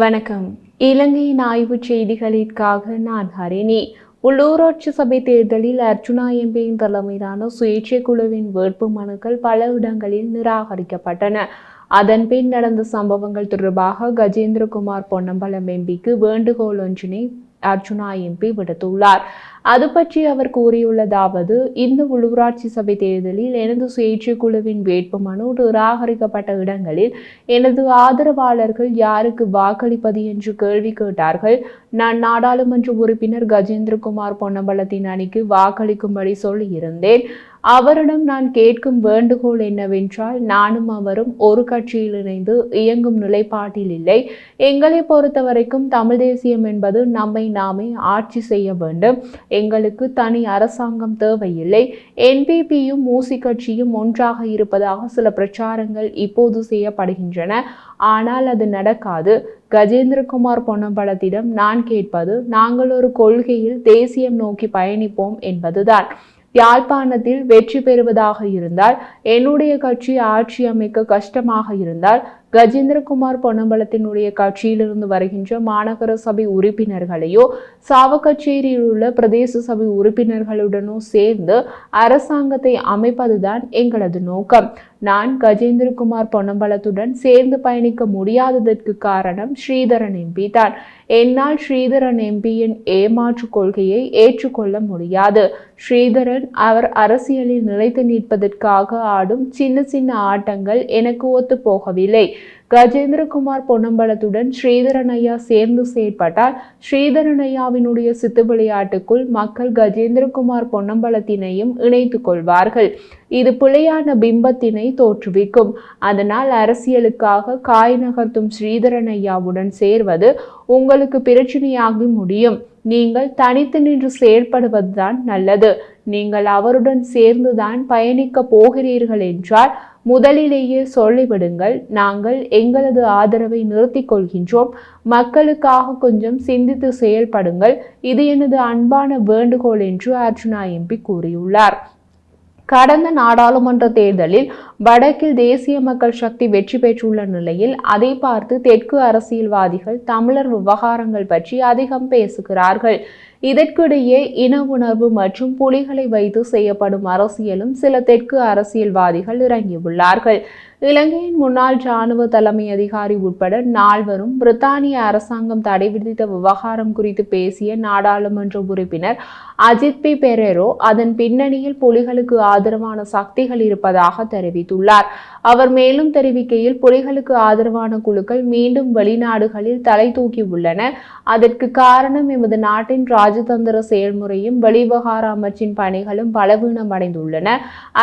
வணக்கம். இலங்கையின் ஆய்வுச் செய்திகளிற்காக நான் ஹரிணி. உள்ளூராட்சி சபை தேர்தலில் அர்ச்சுனா எம்பியின் தலைமையிலான சுயேட்சை குழுவின் வேட்பு மனுக்கள் பல இடங்களில் நிராகரிக்கப்பட்டன. அதன்பின் நடந்த சம்பவங்கள் தொடர்பாக கஜேந்திரகுமார் பொன்னம்பலம் எம்பிக்கு வேண்டுகோள் ஒன்றினை அர்ச்சுனா எம்பி விடுத்துள்ளார். அது பற்றி அவர் கூறியுள்ளதாவது: இந்த உள்ளூராட்சி சபை தேர்தலில் எனது சுயேட்சை குழுவின் வேட்புமனு நிராகரிக்கப்பட்ட இடங்களில் எனது ஆதரவாளர்கள் யாருக்கு வாக்களிப்பது என்று கேள்வி கேட்டார்கள். நான் நாடாளுமன்ற உறுப்பினர் கஜேந்திரகுமார் பொன்னம்பலத்தின் அணிக்கு வாக்களிக்கும்படி சொல்லியிருந்தேன். அவரிடம் நான் கேட்கும் வேண்டுகோள் என்னவென்றால், நானும் அவரும் ஒரு கட்சியில் இணைந்து இயங்கும் நிலைப்பாட்டில் இல்லை. எங்களை பொறுத்தவரைக்கும் தமிழ் தேசியம் என்பது நம்மை நாமே ஆட்சி செய்ய வேண்டும். எங்களுக்கு தனி அரசாங்கம் தேவையில்லை. என்பிபியும் மூசி கட்சியும் ஒன்றாக இருப்பதாக சில பிரச்சாரங்கள் இப்போது செய்யப்படுகின்றன. ஆனால் அது நடக்காது. கஜேந்திரகுமார் பொன்னம்பலத்திடம் நான் கேட்பது, நாங்கள் ஒரு கொள்கையில் தேசியம் நோக்கி பயணிப்போம் என்பதுதான். யாழ்ப்பாணத்தில் வெற்றி பெறுவதாக இருந்தால், என்னுடைய கட்சி ஆட்சி அமைக்க கஷ்டமாக இருந்தால், கஜேந்திரகுமார் பொன்னம்பலத்தினுடைய கட்சியிலிருந்து வருகின்ற மாநகர சபை உறுப்பினர்களையோ சாவகச்சேரியில் உள்ள பிரதேச சபை உறுப்பினர்களுடனோ சேர்ந்து அரசாங்கத்தை அமைப்பதுதான் எங்களது நோக்கம். நான் கஜேந்திரகுமார் பொன்னம்பலத்துடன் சேர்ந்து பயணிக்க முடியாததற்கு காரணம் ஸ்ரீதரன் எம்பி தான். என்னால் ஸ்ரீதரன் எம்பியின் ஏமாற்று கொள்கையை ஏற்றுக்கொள்ள முடியாது. ஸ்ரீதரன் அவர் அரசியலில் நிலைத்து நிற்பதற்காக ஆடும் சின்ன சின்ன ஆட்டங்கள் எனக்கு ஒத்து போகவில்லை. கஜேந்திரகுமார் பொன்னம்பலத்துடன் ஸ்ரீதரன் ஐயா சேர்ந்து செயற்பட்டால் ஸ்ரீதரன் ஐயாவினுடைய சித்து விளையாட்டுக்குள் மக்கள் கஜேந்திரகுமார் பொன்னம்பலத்தினையும் இணைத்துக் கொள்வார்கள். இது பிழையான பிம்பத்தினை தோற்றுவிக்கும். அதனால் அரசியலுக்காக காய் நகர்த்தும் ஸ்ரீதரன் ஐயாவுடன் சேர்வது உங்களுக்கு பிரச்சனையாகி முடியும். நீங்கள் தனித்து நின்று செயற்படுவதுதான் நல்லது. நீங்கள் அவருடன் சேர்ந்துதான் பயணிக்க போகிறீர்கள் என்றால் முதலிலேயே சொல்லிவிடுங்கள். நாங்கள் எங்களது ஆதரவை நிறுத்திக் கொள்கின்றோம். மக்களுக்காக கொஞ்சம் சிந்தித்து செயல்படுங்கள். இது எனது அன்பான வேண்டுகோள் என்று அர்ச்சுனா எம்பி கூறியுள்ளார். கடந்த நாடாளுமன்ற தேர்தலில் வடக்கில் தேசிய மக்கள் சக்தி வெற்றி பெற்றுள்ள நிலையில் அதை பார்த்து தெற்கு அரசியல்வாதிகள் தமிழர் விவகாரங்கள் பற்றி அதிகம் பேசுகிறார்கள். இதற்கிடையே இன உணர்வு மற்றும் புலிகளை வைத்து செய்யப்படும் அரசியலும் சில தெற்கு அரசியல்வாதிகள் இறங்கியுள்ளார்கள். இலங்கையின் முன்னாள் இராணுவ தலைமை அதிகாரி உட்பட 4 பிரித்தானிய அரசாங்கம் தடை விதித்த விவகாரம் குறித்து பேசிய நாடாளுமன்ற உறுப்பினர் அஜித் பி பெரேரோ அதன் பின்னணியில் புலிகளுக்கு ஆதரவான சக்திகள் இருப்பதாக தெரிவித்துள்ளார். அவர் மேலும் தெரிவிக்கையில், புலிகளுக்கு ஆதரவான குழுக்கள் மீண்டும் வெளிநாடுகளில் தலை தூக்கி உள்ளன. அதற்கு காரணம் எமது நாட்டின் ராஜதந்திர செயல்முறையும் வெளிவகார அமைச்சின் பணிகளும் பலவீனமடைந்துள்ளன.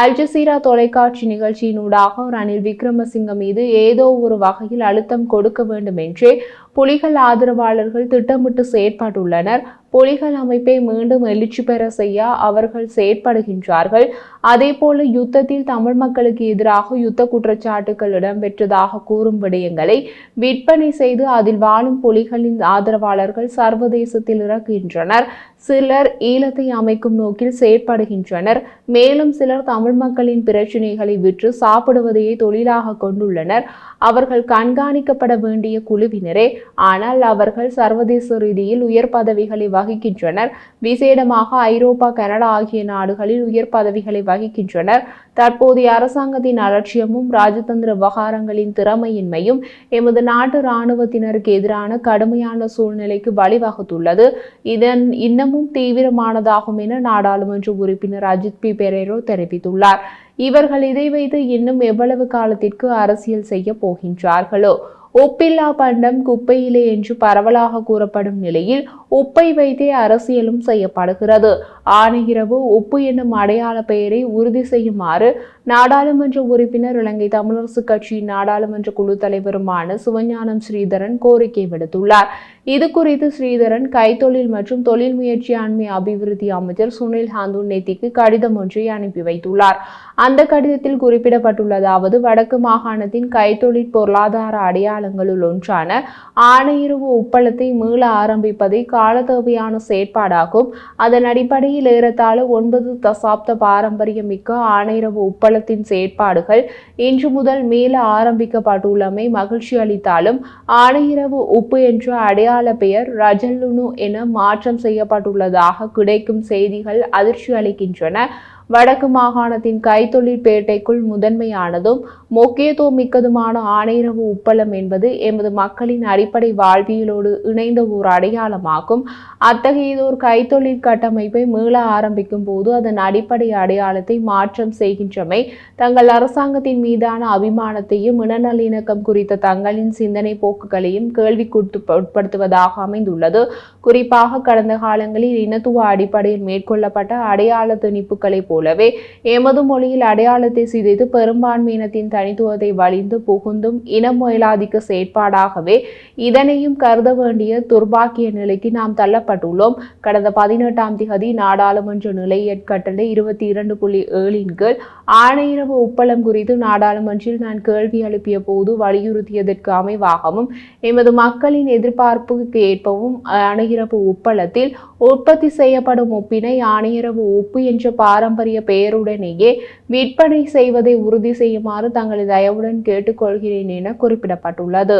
அல் ஜசீரா தொலைக்காட்சி நிகழ்ச்சியினூடாக ரணில் விக்ரமசிங்க மீது ஏதோ ஒரு வகையில் அழுத்தம் கொடுக்க வேண்டும் என்றே புலிகள் ஆதரவாளர்கள் திட்டமிட்டு செயற்பட்டுள்ளனர். புலிகள் அமைப்பை மீண்டும் எழுச்சி பெற செய்ய அவர்கள் செயற்படுகின்றார்கள். அதேபோல யுத்தத்தில் தமிழ் மக்களுக்கு எதிராக யுத்த குற்றச்சாட்டுகள் இடம்பெற்றதாக கூறும் விடயங்களை விற்பனை செய்து அதில் வாழும் புலிகளின் ஆதரவாளர்கள் சர்வதேசத்தில் இறக்குகின்றனர். சிலர் ஈழத்தை அமைக்கும் நோக்கில் செயற்படுகின்றனர். மேலும் சிலர் தமிழ் மக்களின் பிரச்சினைகளை விற்று சாப்பிடுவதையே தொழிலாக கொண்டுள்ளனர். அவர்கள் கண்காணிக்கப்பட வேண்டிய குழுவினரே. ஆனால் அவர்கள் சர்வதேச ரீதியில் உயர் பதவிகளை வகிக்கின்றனர். விசேடமாக ஐரோப்பா, கனடா ஆகிய நாடுகளில் உயர் பதவிகளை வகிக்கின்றனர். தற்போதைய அரசாங்கத்தின் அலட்சியமும் ராஜதந்திர விவகாரங்களின் திறமையின்மையும் எமது நாட்டு இராணுவத்தினருக்கு எதிரான கடுமையான சூழ்நிலைக்கு வழிவகுத்துள்ளது. இதன் இன்னமும் தீவிரமானதாகும் என நாடாளுமன்ற உறுப்பினர் அஜித் பி பெரேரோ தெரிவித்துள்ளார். இவர்கள் இதை வைத்து இன்னும் எவ்வளவு காலத்திற்கு அரசியல் செய்ய போகின்றார்களோ? உப்பில்லா பண்டம் குப்பையிலே என்று பரவலாக கூறப்படும் நிலையில் உப்பை வைத்தே அரசியலும் செய்யப்படுகிறது. ஆணையிரவு உப்பு என்னும் அடையாள பெயரை உறுதி செய்யுமாறு நாடாளுமன்ற உறுப்பினர் இலங்கை தமிழரசு கட்சியின் நாடாளுமன்ற குழு தலைவருமான சிவஞானம் ஸ்ரீதரன் கோரிக்கை விடுத்துள்ளார். இது குறித்து ஸ்ரீதரன் கைத்தொழில் மற்றும் தொழில் முயற்சியாண்மை அபிவிருத்தி அமைச்சர் சுனில் ஹந்துன்னேத்திக்கு கடிதம் ஒன்றை அனுப்பி வைத்துள்ளார். அந்த கடிதத்தில் குறிப்பிடப்பட்டுள்ளதாவது: வடக்கு மாகாணத்தின் கைத்தொழில் பொருளாதார அடையாளங்களுள் ஒன்றான ஆணையிரவு உப்பளத்தை மீள ஆரம்பிப்பதை கால தேவையான செயற்பாடாகும். அதன் அடிப்படையில் ஏறத்தாழ 9 தசாப்த பாரம்பரியமிக்க ஆணையரவு உப்பளத்தின் செயற்பாடுகள் இன்று முதல் மேல ஆரம்பிக்கப்பட்டுள்ளமை மகிழ்ச்சி அளித்தாலும் ஆணையரவு உப்பு என்ற அடையாள பெயர் ரஜல்லுனு என மாற்றம் செய்யப்பட்டுள்ளதாக கிடைக்கும் செய்திகள் அதிர்ச்சி அளிக்கின்றன. வடக்கு மாகாணத்தின் கைத்தொழில் பேட்டைக்குள் முதன்மையானதும் முக்கியத்துவம் மிக்கதுமான ஆணையரவு உப்பளம் என்பது எமது மக்களின் அடிப்படை வாழ்வியலோடு இணைந்த ஓர் அடையாளமாகும். அத்தகையதோர் கைத்தொழில் கட்டமைப்பை மீள ஆரம்பிக்கும் போது அதன் அடிப்படை அடையாளத்தை மாற்றம் செய்கின்றமை தங்கள் அரசாங்கத்தின் மீதான அபிமானத்தையும் இனநல்லிணக்கம் குறித்த தங்களின் சிந்தனை போக்குகளையும் கேள்விக்குட்படுத்துவதாக அமைந்துள்ளது. குறிப்பாக கடந்த காலங்களில் இனத்துவ அடிப்படையில் மேற்கொள்ளப்பட்ட அடையாள திணிப்புகளை போலவே எமது மொழியில் அடையாளத்தை சிதைத்து பெரும்பான்மையினத்தின் தனித்துவத்தை வலிந்து புகுந்தும் இன மேலாதிக்க செயற்பாடாகவே இதனையும் கருத வேண்டிய துர்பாக்கிய நிலைக்கு நாம் தள்ளப்பட்டுள்ளோம். கடந்த 18ஆம் திகதி நாடாளுமன்ற நிலையற்கட்டளை 22.7 கீழ் ஆணையரவு உப்பளம் குறித்து நாடாளுமன்றில் நான் கேள்வி எழுப்பிய போது வலியுறுத்தியதற்கு அமைவாகவும் எமது மக்களின் எதிர்பார்ப்புக்கு ஏற்பவும் ஆணையரவு உப்பளத்தில் உற்பத்தி செய்யப்படும் உப்பினை ஆணையரவு உப்பு என்ற பாரம்பரிய பெயருடனேயே விற்பனை செய்வதை உறுதி செய்யுமாறு தங்களது தயவுடன் கேட்டுக்கொள்கிறேன் என குறிப்பிடப்பட்டுள்ளது.